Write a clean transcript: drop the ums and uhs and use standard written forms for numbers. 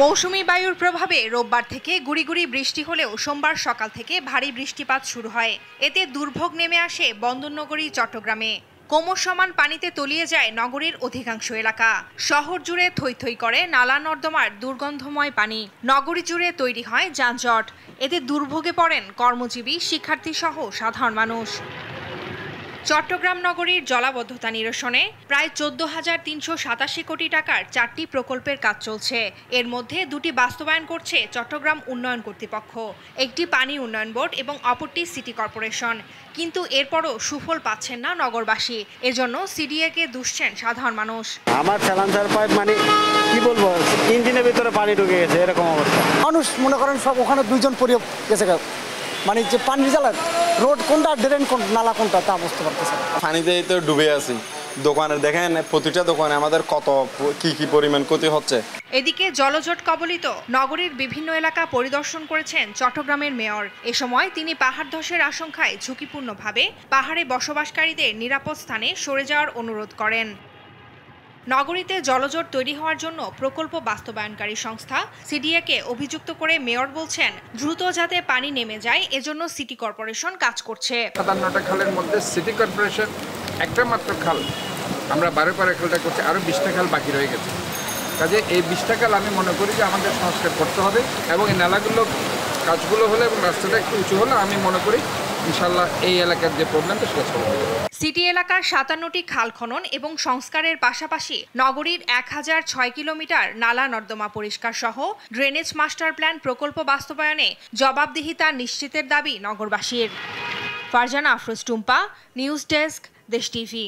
মৌসুমী বায়ুর প্রভাবে রোববার থেকে গুড়ি বৃষ্টি হলেও সোমবার সকাল থেকে ভারী বৃষ্টিপাত শুরু হয়। এতে দুর্ভোগ নেমে আসে বন্দরনগরী চট্টগ্রামে। কোমর সমান পানিতে তলিয়ে যায় নগরীর অধিকাংশ এলাকা। শহর জুড়ে থই থই করে নালা নর্দমার দুর্গন্ধময় পানি। নগরী জুড়ে তৈরি হয় যানজট। এতে দুর্ভোগে পড়েন কর্মজীবী, শিক্ষার্থী সহ সাধারণ মানুষ। চট্টগ্রাম নগরীর জলাবদ্ধতা নিরসনে প্রায় 14,387 কোটি টাকার 4টি প্রকল্পের কাজ চলছে। এর মধ্যে 2টি বাস্তবায়ন করছে চট্টগ্রাম উন্নয়ন কর্তৃপক্ষ, একটি পানি উন্নয়ন বোর্ড এবং অপরটি সিটি কর্পোরেশন। কিন্তু এরপরও সুফল পাচ্ছেন না নগরবাসী। এজন্য সিডিএকে দুষছেন সাধারণ মানুষ। আমার সালানসার পাইপ মানে কি বলবো, ইঞ্জিনের ভিতরে পানি ঢুকে গেছে, এরকম অবস্থা। মানুষ মনে করেন সব ওখানে দুইজন পরিয়োগ গেছে, মানে যে পানি জ্বালার রোড কোনটা, ড্রেন কোন, নালা কোনটা তা বুঝতে পারতেছে। পানিতে তো ডুবে আছি। দোকানে দেখেন, প্রতিটা দোকানে আমাদের কত কি পরিমাণ ক্ষতি হচ্ছে। এদিকে জলজট কবলিত নগরীর বিভিন্ন এলাকা পরিদর্শন করেছেন চট্টগ্রামের মেয়র। এ সময় তিনি পাহাড় ধসের আশঙ্কায় ঝুঁকিপূর্ণভাবে পাহাড়ে বসবাসকারীদের নিরাপদ স্থানে সরে যাওয়ার অনুরোধ করেন। নগরীতে জলজট তৈরি হওয়ার জন্য প্রকল্প বাস্তবায়নকারী সংস্থা সিডিএকে অভিযুক্ত করে মেয়র বলছেন, দ্রুত যাতে পানি নেমে যায় এজন্য সিটি কর্পোরেশন কাজ করছে। 57টা খালের মধ্যে সিটি কর্পোরেশন একটা মাত্র খাল, আমরা 12 খালটা করছি, আরও 20টা খাল বাকি রয়ে গেছে। কাজে এই 20টা খাল আমি মনে করি যে আমাদের সংস্কার করতে হবে এবং এই নালাগুলো কাজগুলো হলে এবং রাস্তাটা একটু উঁচু হলে আমি মনে করি ইনশাল্লাহ এই এলাকার যে প্রবলেমটা সেটা সলভ হবে। সিটি এলাকার 57টি খাল খনন এবং সংস্কারের পাশাপাশি নগরীর 1006 কিলোমিটার নালা নর্দমা পরিষ্কার সহ ড্রেনেজ মাস্টার প্ল্যান প্রকল্প বাস্তবায়নে জবাবদিহিতা নিশ্চিতের দাবি নগরবাসীর। ফারজানা আফরোজ টুম্পা, নিউজ ডেস্ক, দেশ টিভি।